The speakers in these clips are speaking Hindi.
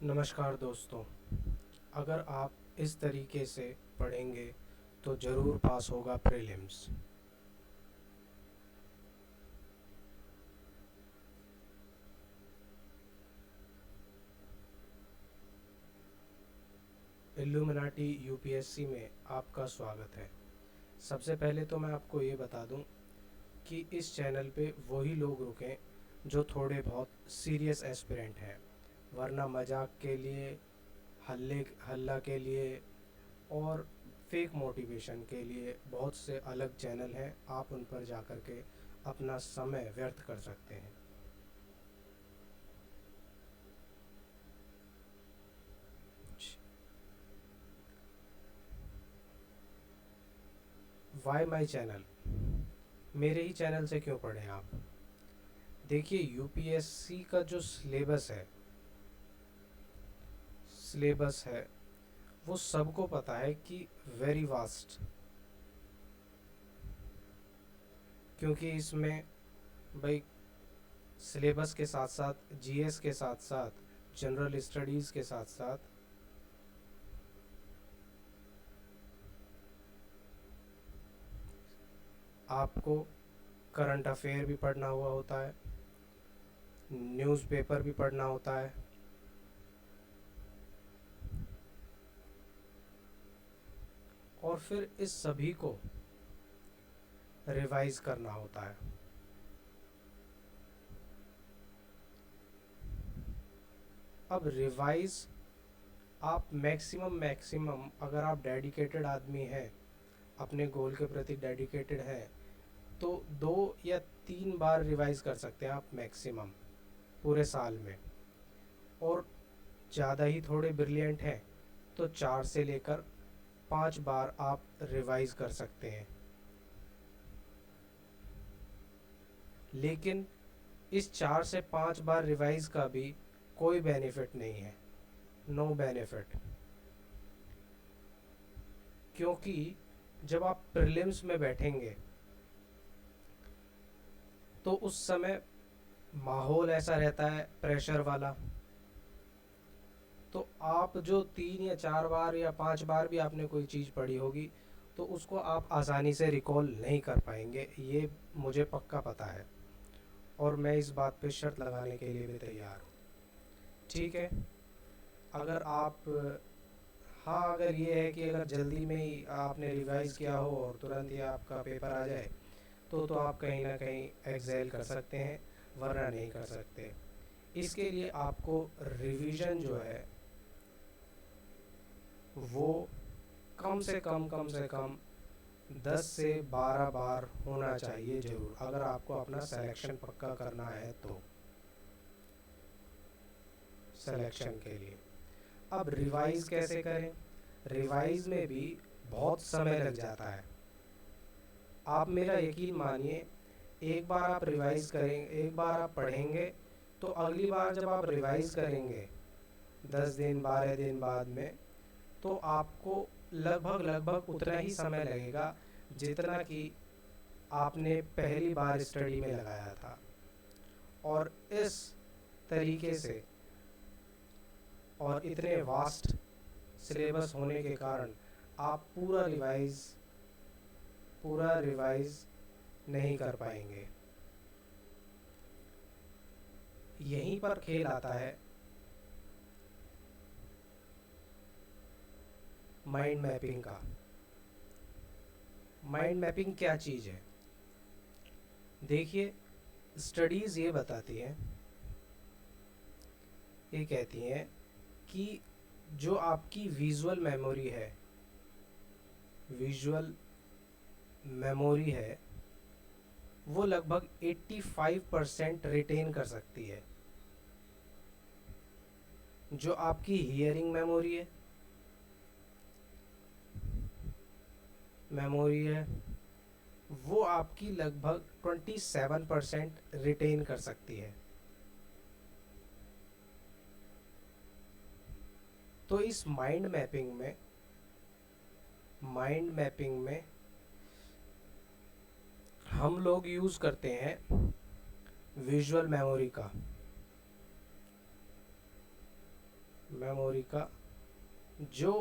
नमस्कार दोस्तों। अगर आप इस तरीके से पढ़ेंगे तो ज़रूर पास होगा प्रीलिम्स। इल्यूमिनाटी यूपीएससी में आपका स्वागत है। सबसे पहले तो मैं आपको ये बता दूं कि इस चैनल पे वही लोग रुकें जो थोड़े बहुत सीरियस एस्पिरेंट हैं, वरना मजाक के लिए, हल्ला के लिए और फेक मोटिवेशन के लिए बहुत से अलग चैनल हैं। आप उन पर जा कर के अपना समय व्यर्थ कर सकते हैं। वाई माई चैनल, मेरे ही चैनल से क्यों पढ़ें आप। देखिए, यूपीएससी का जो सिलेबस है वो सबको पता है कि वेरी वास्ट, क्योंकि इसमें भाई सिलेबस के साथ साथ जीएस के साथ साथ जनरल स्टडीज़ के साथ साथ आपको करंट अफेयर भी पढ़ना हुआ होता है, न्यूज़पेपर भी पढ़ना होता है, और फिर इस सभी को रिवाइज करना होता है। अब रिवाइज आप मैक्सिमम अगर आप डेडिकेटेड आदमी हैं, अपने गोल के प्रति डेडिकेटेड हैं, तो 2 या 3 बार रिवाइज कर सकते हैं आप मैक्सिमम पूरे साल में। और ज़्यादा ही थोड़े ब्रिलियंट हैं तो 4 से लेकर 5 बार आप रिवाइज कर सकते हैं। लेकिन इस 4 से 5 बार रिवाइज का भी कोई बेनिफिट नहीं है, नो बेनिफिट। क्योंकि जब आप प्रीलिम्स में बैठेंगे तो उस समय माहौल ऐसा रहता है प्रेशर वाला, तो आप जो 3 या 4 बार या 5 बार भी आपने कोई चीज़ पढ़ी होगी तो उसको आप आसानी से रिकॉल नहीं कर पाएंगे, ये मुझे पक्का पता है और मैं इस बात पे शर्त लगाने के लिए भी तैयार हूँ। ठीक है, अगर आप हाँ, अगर ये है कि अगर जल्दी में ही आपने रिवाइज़ किया हो और तुरंत ही आपका पेपर आ जाए तो आप कहीं ना कहीं एक्सेल कर सकते हैं, वरना नहीं कर सकते। इसके लिए आपको रिवीजन जो है वो कम से कम 10 से 12 बार होना चाहिए ज़रूर, अगर आपको अपना सिलेक्शन पक्का करना है तो। सिलेक्शन के लिए अब रिवाइज़ कैसे करें। रिवाइज़ में भी बहुत समय लग जाता है। आप मेरा यकीन मानिए, एक बार आप रिवाइज़ करें, एक बार आप पढ़ेंगे तो अगली बार जब आप रिवाइज़ करेंगे 10 दिन 12 दिन बाद में, तो आपको लगभग उतना ही समय लगेगा जितना कि आपने पहली बार स्टडी में लगाया था। और इस तरीके से और इतने वास्ट सिलेबस होने के कारण आप पूरा रिवाइज नहीं कर पाएंगे। यहीं पर खेल आता है माइंड मैपिंग का। माइंड मैपिंग क्या चीज़ है? देखिए, स्टडीज़ ये बताती हैं, ये कहती हैं कि जो आपकी विजुअल मेमोरी है वो लगभग 85% रिटेन कर सकती है। जो आपकी मेमोरी है वो आपकी लगभग 27% रिटेन कर सकती है। तो इस माइंड मैपिंग में हम लोग यूज़ करते हैं विजुअल मेमोरी का। मेमोरी का जो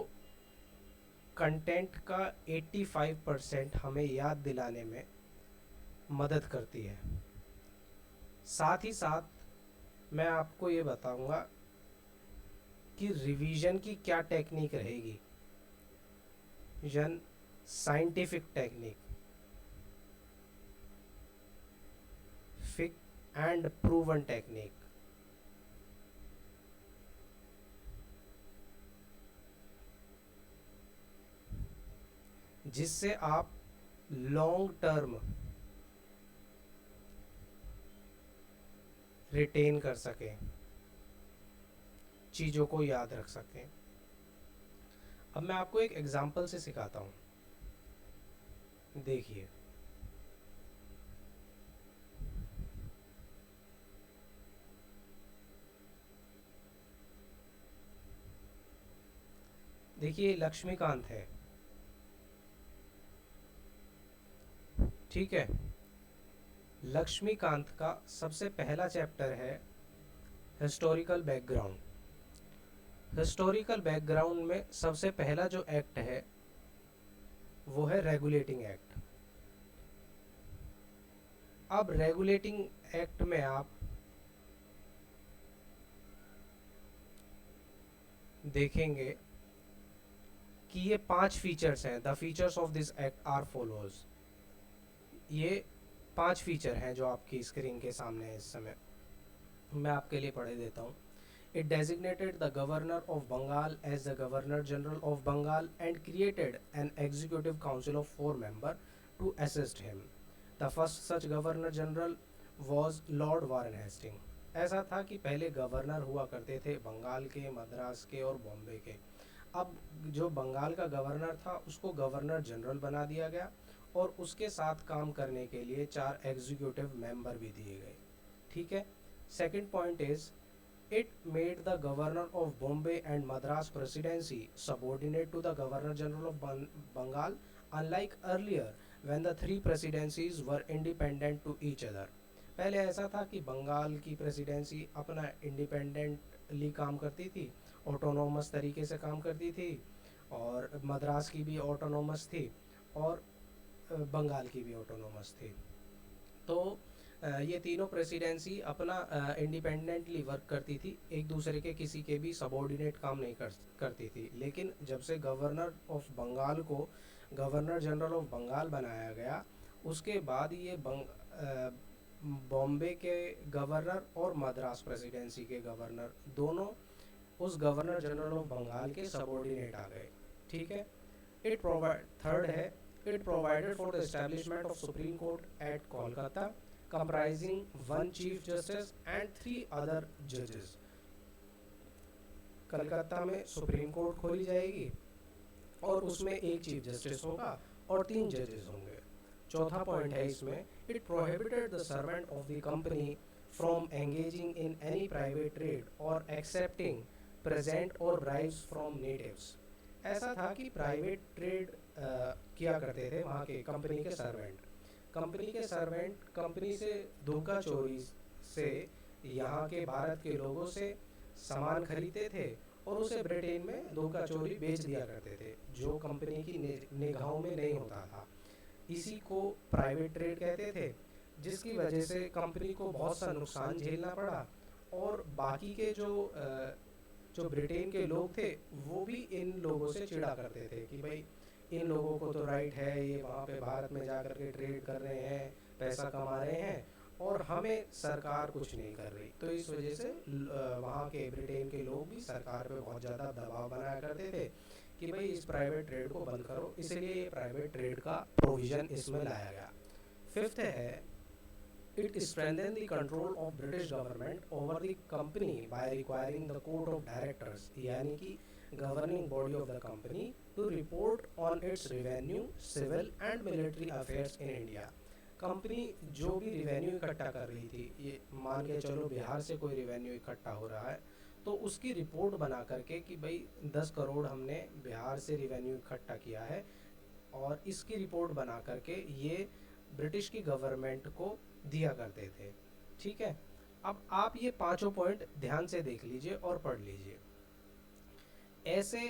कंटेंट का 85% हमें याद दिलाने में मदद करती है। साथ ही साथ मैं आपको ये बताऊंगा कि रिवीजन की क्या टेक्निक रहेगी, साइंटिफिक टेक्निक, फिक एंड प्रूवन टेक्निक। जिससे आप लॉन्ग टर्म रिटेन कर सकें, चीज़ों को याद रख सकें। अब मैं आपको एक एग्जांपल से सिखाता हूँ, देखिए। देखिए लक्ष्मीकांत है, ठीक है। लक्ष्मीकांत का सबसे पहला चैप्टर है हिस्टोरिकल बैकग्राउंड। हिस्टोरिकल बैकग्राउंड में सबसे पहला जो एक्ट है वो है रेगुलेटिंग एक्ट। अब रेगुलेटिंग एक्ट में आप देखेंगे कि ये 5 फीचर्स हैं। The features of this act are follows. ये 5 फीचर हैं जो आपकी स्क्रीन के सामने है इस समय। मैं आपके लिए पढ़े देता हूँ। It designated the governor of Bengal as the Governor General of Bengal and created an executive council of 4 members to assist him. The first such Governor General was Lord Warren Hastings. ऐसा था कि पहले गवर्नर हुआ करते थे बंगाल के, मद्रास के और बॉम्बे के। अब जो बंगाल का गवर्नर था उसको गवर्नर जनरल बना दिया गया और उसके साथ काम करने के लिए 4 एग्जीक्यूटिव मेंबर भी दिए गए, ठीक है। Second point is it made the governor of Bombay and Madras presidency subordinate to the governor general of Bengal, unlike earlier when the 3 presidencies were independent to each other. पहले ऐसा था कि बंगाल की प्रेसिडेंसी अपना इंडिपेंडेंटली काम करती थी, ऑटोनोमस तरीके से काम करती थी, और मद्रास की भी ऑटोनोमस थी और बंगाल की भी ऑटोनोमस थी। तो ये तीनों प्रेसिडेंसी अपना इंडिपेंडेंटली वर्क करती थी, एक दूसरे के किसी के भी सबॉर्डिनेट काम नहीं करती थी। लेकिन जब से गवर्नर ऑफ बंगाल को गवर्नर जनरल ऑफ बंगाल बनाया गया, उसके बाद ये बॉम्बे के गवर्नर और मद्रास प्रेसिडेंसी के गवर्नर दोनों उस गवर्नर जनरल ऑफ बंगाल के सबॉर्डिनेट आ गए, ठीक है। थर्ड है, it provided for the establishment of Supreme Court at Kolkata, comprising 1 Chief Justice and 3 other judges. Calcutta में सुप्रीम कोर्ट खोली जाएगी और उसमें एक चीफ जस्टिस होगा और 3 जजेस होंगे। चौथा पॉइंट है इसमें, it prohibited the servant of the company from engaging in any private trade or accepting present or bribes from natives. ऐसा था कि प्राइवेट ट्रेड किया करते थे वहाँ के कंपनी के सर्वेंट कंपनी से धोखा चोरी से यहाँ के भारत के लोगों से सामान खरीदते थे और उसे ब्रिटेन में धोखा चोरी बेच दिया करते थे, जो कंपनी की निगाहों में नहीं होता था। इसी को प्राइवेट ट्रेड कहते थे, जिसकी वजह से कंपनी को बहुत सा नुकसान झेलना पड़ा और बाकी के जो ब्रिटेन के लोग थे वो भी इन लोगों से चिढ़ा करते थे कि भाई इन लोगों को तो राइट है, ये वहाँ पे भारत में जा कर के ट्रेड कर रहे हैं, पैसा कमा रहे हैं और हमें सरकार कुछ नहीं कर रही। तो इस वजह से वहाँ के ब्रिटेन के लोग भी सरकार पे बहुत ज़्यादा दबाव बनाया करते थे कि भाई इस प्राइवेट ट्रेड को बंद करो, इसलिए ये प्राइवेट ट्रेड का प्रोविज़न इसमें लाया गया। फिफ्थ है, it strengthened the control of British government over the company by requiring the court of directors, यानी कि governing body of the company, to report on its revenue, civil and military affairs in India. Company जो भी रिवेन्यू इकट्ठा कर रही थी, ये मान के चलो बिहार से कोई रिवेन्यू इकट्ठा हो रहा है तो उसकी रिपोर्ट बना करके कि भाई 10 करोड़ हमने बिहार से रिवेन्यू इकट्ठा किया है, और इसकी रिपोर्ट बना करके ये ब्रिटिश की गवर्नमेंट को दिया करते थे, ठीक है। अब आप ये पांचों पॉइंट ध्यान से देख लीजिए और पढ़ लीजिए। ऐसे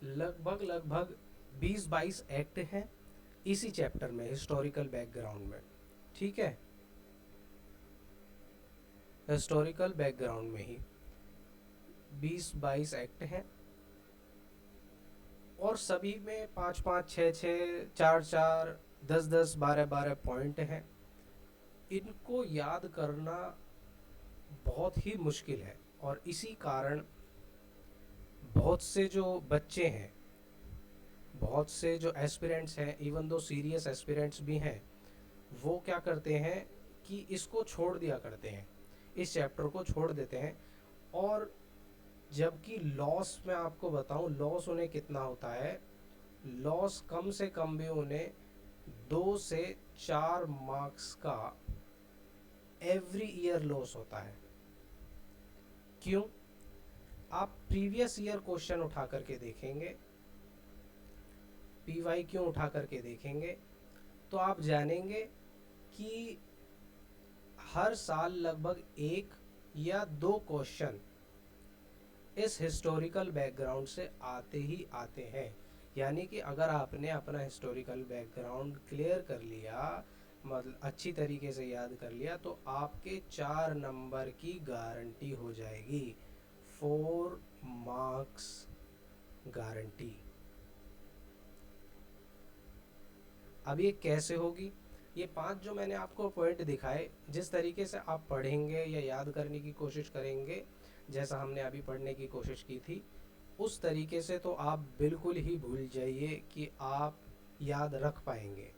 लगभग लगभग 20-22 एक्ट हैं इसी चैप्टर में, हिस्टोरिकल बैकग्राउंड में। ठीक है, हिस्टोरिकल बैकग्राउंड में ही 20-22 एक्ट हैं और सभी में 5-5, 6-6, 4-4, 10-10, 12-12 पॉइंट हैं। इनको याद करना बहुत ही मुश्किल है और इसी कारण बहुत से जो बच्चे हैं, बहुत से जो एस्पिरेंट्स हैं, इवन दो सीरियस एस्पिरेंट्स भी हैं, वो क्या करते हैं कि इसको छोड़ दिया करते हैं, इस चैप्टर को छोड़ देते हैं। और जबकि लॉस मैं आपको बताऊं, लॉस उन्हें कितना होता है, लॉस कम से कम भी उन्हें 2 से 4 मार्क्स का एवरी ईयर लॉस होता है। क्यों? आप प्रीवियस ईयर क्वेश्चन उठा करके देखेंगे, PYQ उठा करके देखेंगे, तो आप जानेंगे कि हर साल लगभग 1 या 2 क्वेश्चन इस हिस्टोरिकल बैकग्राउंड से आते ही आते हैं। यानी कि अगर आपने अपना हिस्टोरिकल बैकग्राउंड क्लियर कर लिया, मतलब अच्छी तरीके से याद कर लिया, तो आपके 4 नंबर की गारंटी हो जाएगी, 4 मार्क्स गारंटी। अब ये कैसे होगी? ये 5 जो मैंने आपको पॉइंट दिखाए, जिस तरीके से आप पढ़ेंगे या याद करने की कोशिश करेंगे, जैसा हमने अभी पढ़ने की कोशिश की थी, उस तरीके से तो आप बिल्कुल ही भूल जाइए कि आप याद रख पाएंगे।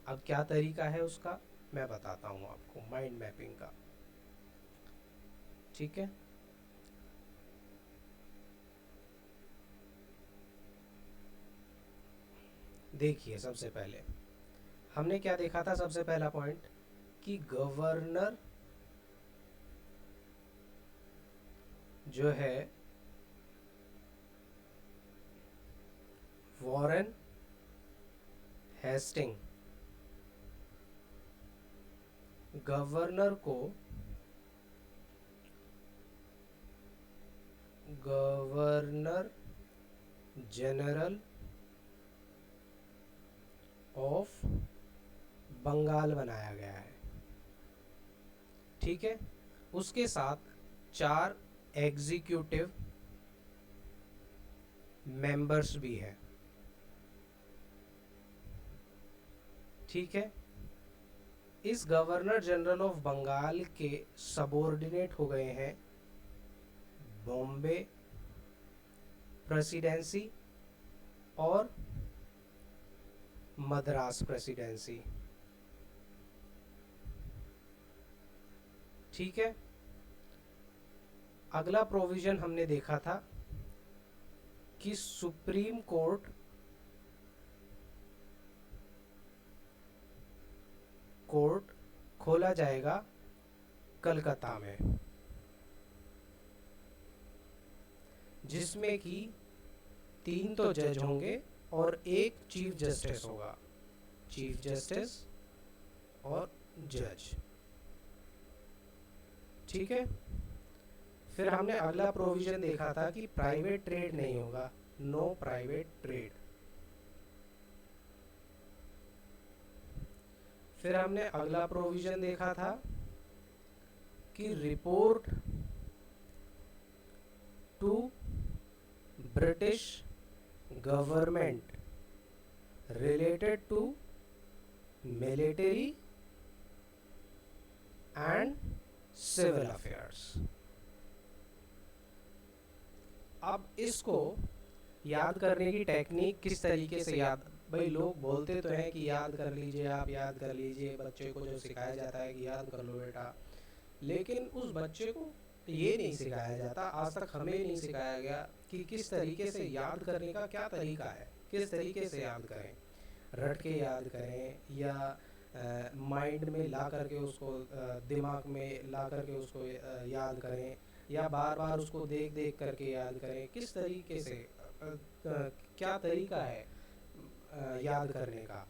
अब क्या तरीका है उसका, मैं बताता हूँ आपको, माइंड मैपिंग का। ठीक है, देखिए सबसे पहले हमने क्या देखा था, सबसे पहला पॉइंट कि गवर्नर जो है वॉरेन हेस्टिंग, गवर्नर को गवर्नर जनरल ऑफ बंगाल बनाया गया है। ठीक है, उसके साथ 4 एग्जीक्यूटिव मेंबर्स भी हैं। ठीक है, इस गवर्नर जनरल ऑफ बंगाल के सबॉर्डिनेट हो गए हैं बॉम्बे प्रेसिडेंसी और मद्रास प्रेसिडेंसी। ठीक है, अगला प्रोविजन हमने देखा था कि सुप्रीम कोर्ट खोला जाएगा कलकत्ता में, जिसमें कि 3 तो जज होंगे और 1 चीफ जस्टिस होगा, चीफ जस्टिस और जज। ठीक है, फिर हमने अगला प्रोविजन देखा था कि प्राइवेट ट्रेड नहीं होगा, नो प्राइवेट ट्रेड। फिर हमने अगला प्रोविजन देखा था कि report to British government related to military and civil affairs. अब इसको याद करने की टेक्निक किस तरीके से याद, भाई लोग बोलते तो हैं कि याद कर लीजिए, आप याद कर लीजिए, बच्चे को जो सिखाया जाता है कि याद कर लो बेटा, लेकिन उस बच्चे को ये नहीं सिखाया जाता, आज तक हमें नहीं सिखाया गया कि किस तरीके से याद करने का क्या तरीका है, किस तरीके से याद करें, रट के याद करें या माइंड में ला करके उसको, दिमाग में ला करके उसको याद करें, या बार बार उसको देख देख करके याद करें, किस तरीके से, क्या तरीका है याद करने का।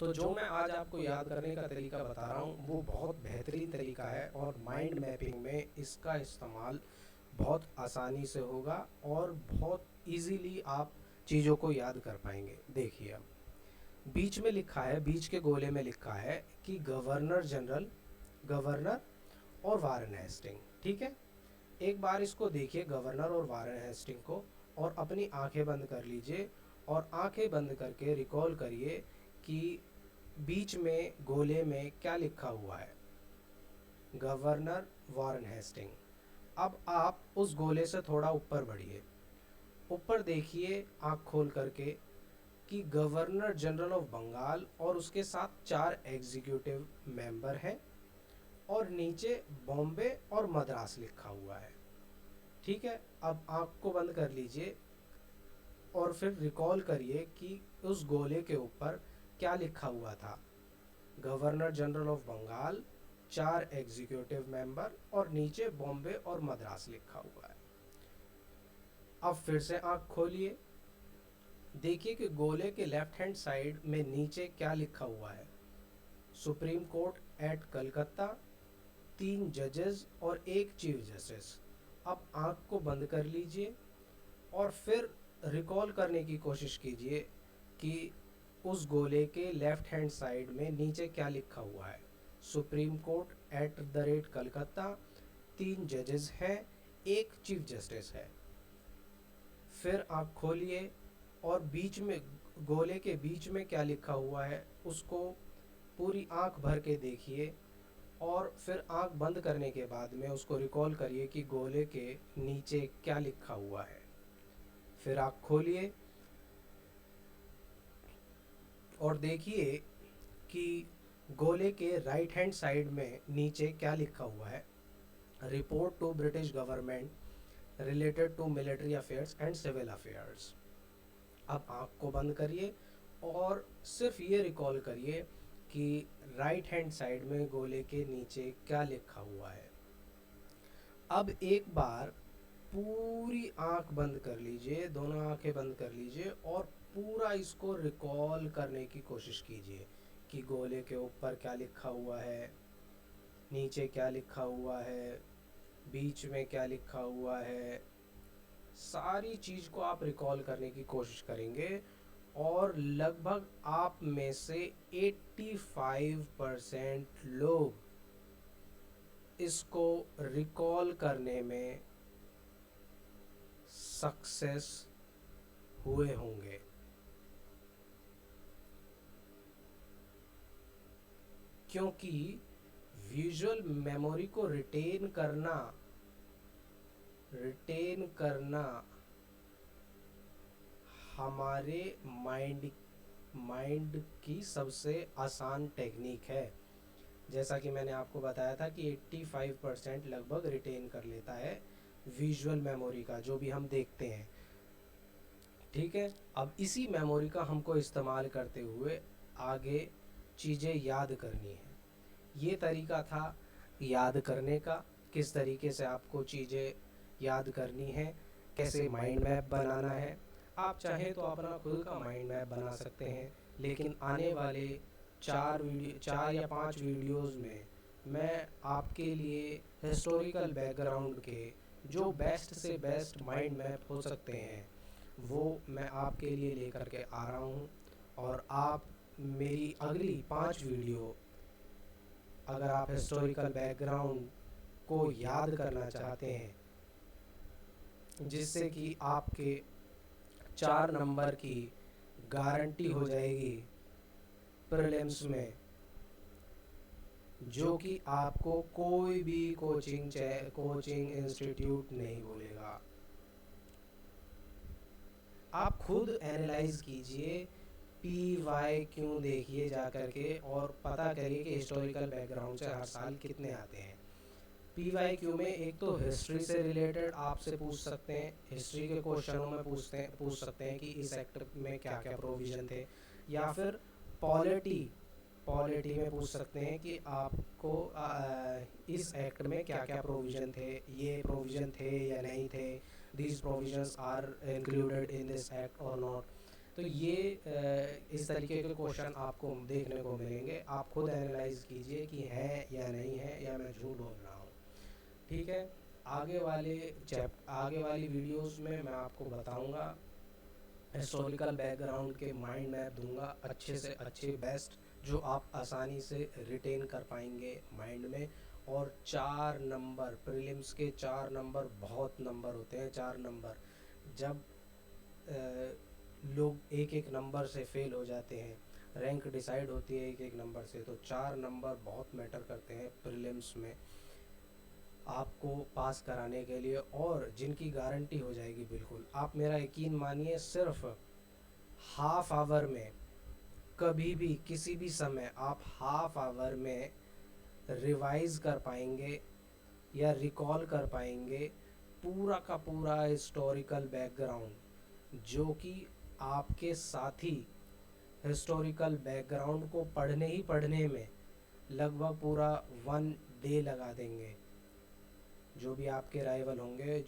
तो जो मैं आज आपको याद करने का तरीका बता रहा हूँ वो बहुत बेहतरीन तरीका है और माइंड मैपिंग में इसका इस्तेमाल बहुत आसानी से होगा और बहुत इजीली आप चीज़ों को याद कर पाएंगे। देखिए अब बीच में लिखा है, बीच के गोले में लिखा है कि गवर्नर जनरल, गवर्नर और वारेन हेस्टिंग। ठीक है, एक बार इसको देखिए गवर्नर और वारेन हेस्टिंग को, और अपनी आंखें बंद कर लीजिए और आंखें बंद करके रिकॉल करिए कि बीच में गोले में क्या लिखा हुआ है, गवर्नर वारेन हेस्टिंग। अब आप उस गोले से थोड़ा ऊपर बढ़िए, ऊपर देखिए आंख खोल करके कि गवर्नर जनरल ऑफ बंगाल और उसके साथ 4 एग्जीक्यूटिव मेंबर हैं और नीचे बॉम्बे और मद्रास लिखा हुआ है। ठीक है, अब आंख को बंद कर लीजिए और फिर रिकॉल करिए कि उस गोले के ऊपर क्या लिखा हुआ था, governor general of Bengal, 4 executive member और नीचे बॉम्बे और मद्रास लिखा हुआ है। अब फिर से आंख खोलिए, देखिए कि गोले के लेफ्ट हैंड साइड में नीचे क्या लिखा हुआ है, सुप्रीम कोर्ट एट कलकत्ता, 3 जजेस और 1 चीफ जस्टिस। अब आंख को बंद कर लीजिए और फिर रिकॉल करने की कोशिश कीजिए कि उस गोले के लेफ्ट हैंड साइड में नीचे क्या लिखा हुआ है, supreme court at the rate Calcutta, 3 जजेस हैं, 1 चीफ जस्टिस है। फिर आँख खोलिए और बीच में, गोले के बीच में क्या लिखा हुआ है उसको पूरी आँख भर के देखिए और फिर आँख बंद करने के बाद में उसको रिकॉल करिए कि गोले के नीचे क्या लिखा हुआ है। फिर आँख खोलिए और देखिए कि गोले के राइट हैंड साइड में नीचे क्या लिखा हुआ है, report to British government related to military affairs and civil affairs. अब आँख को बंद करिए और सिर्फ ये रिकॉल करिए कि राइट हैंड साइड में गोले के नीचे क्या लिखा हुआ है। अब एक बार पूरी आँख बंद कर लीजिए, दोनों आँखें बंद कर लीजिए और पूरा इसको रिकॉल करने की कोशिश कीजिए कि गोले के ऊपर क्या लिखा हुआ है, नीचे क्या लिखा हुआ है, बीच में क्या लिखा हुआ है। सारी चीज़ को आप रिकॉल करने की कोशिश करेंगे और लगभग आप में से 85% लोग इसको रिकॉल करने में सक्सेस हुए होंगे। क्योंकि विजुअल मेमोरी को रिटेन करना हमारे माइंड की सबसे आसान टेक्निक है। जैसा कि मैंने आपको बताया था कि 85% लगभग रिटेन कर लेता है विजुअल मेमोरी का, जो भी हम देखते हैं। ठीक है, अब इसी मेमोरी का हमको इस्तेमाल करते हुए आगे चीज़ें याद करनी है। ये तरीका था याद करने का, किस तरीके से आपको चीज़ें याद करनी है, कैसे माइंड मैप बनाना है। आप चाहें तो अपना खुद का माइंड मैप बना सकते हैं, लेकिन आने वाले 4 या 5 वीडियोस में मैं आपके लिए हिस्टोरिकल बैकग्राउंड के जो बेस्ट से बेस्ट माइंड मैप हो सकते हैं वो मैं आपके लिए लेकर के आ रहा हूँ। और आप मेरी अगली 5 वीडियो, अगर आप हिस्टोरिकल बैकग्राउंड को याद करना चाहते हैं जिससे कि आपके 4 नंबर की गारंटी हो जाएगी प्रीलिम्स में, जो कि आपको कोई भी कोचिंग इंस्टीट्यूट नहीं बोलेगा। आप खुद एनालाइज कीजिए, PYQ देखिए जा करके और पता करिए कि हिस्टोरिकल बैकग्राउंड से हर साल कितने आते हैं। PYQ में एक तो हिस्ट्री से रिलेटेड आपसे पूछ सकते हैं, हिस्ट्री के क्वेश्चनों में पूछ सकते हैं कि इस एक्ट में क्या क्या प्रोविज़न थे, या फिर पॉलिटी में पूछ सकते हैं कि आपको इस एक्ट में क्या क्या प्रोविज़न थे, ये प्रोविज़न थे या नहीं थे, these provisions are included in this act और नॉट। तो ये इस तरीके के क्वेश्चन आपको देखने को मिलेंगे। आप खुद एनालाइज कीजिए कि है या नहीं है, या मैं झूठ बोल रहा हूँ। ठीक है, आगे वाली वीडियोस में मैं आपको बताऊंगा, हिस्टोरिकल बैकग्राउंड के माइंड मैप दूंगा अच्छे से अच्छे बेस्ट, जो आप आसानी से रिटेन कर पाएंगे माइंड में। और 4 नंबर प्रीलिम्स के, 4 नंबर बहुत नंबर होते हैं। 4 नंबर जब लोग एक एक नंबर से फेल हो जाते हैं, रैंक डिसाइड होती है एक एक नंबर से, तो 4 नंबर बहुत मैटर करते हैं प्रीलिम्स में आपको पास कराने के लिए, और जिनकी गारंटी हो जाएगी बिल्कुल। आप मेरा यकीन मानिए, सिर्फ हाफ आवर में, कभी भी किसी भी समय आप हाफ आवर में रिवाइज कर पाएंगे या रिकॉल कर पाएंगे पूरा का पूरा हिस्टोरिकल बैकग्राउंड, जो कि आपके साथी हिस्टोरिकल बैकग्राउंड को पढ़ने में लगभग पूरा 1 डे लगा देंगे। जो भी आपके राइवल होंगे,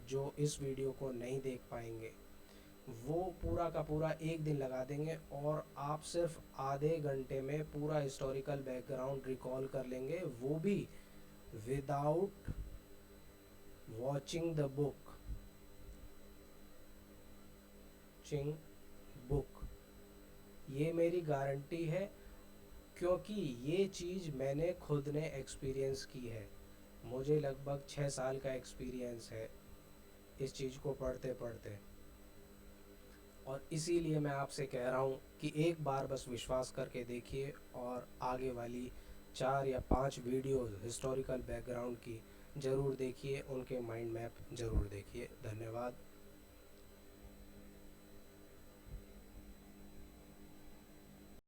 जो इस वीडियो को नहीं देख पाएंगे, वो पूरा का पूरा 1 दिन लगा देंगे, और आप सिर्फ आधे घंटे में पूरा हिस्टोरिकल बैकग्राउंड रिकॉल कर लेंगे, वो भी विदाउट वॉचिंग द बुक। ये मेरी गारंटी है, क्योंकि ये चीज़ मैंने खुद ने एक्सपीरियंस की है। मुझे लगभग 6 साल का एक्सपीरियंस है इस चीज़ को पढ़ते पढ़ते, और इसीलिए मैं आपसे कह रहा हूँ कि एक बार बस विश्वास करके देखिए, और आगे वाली 4 या 5 वीडियोज़ हिस्टोरिकल बैकग्राउंड की ज़रूर देखिए, उनके माइंड मैप ज़रूर देखिए। धन्यवाद।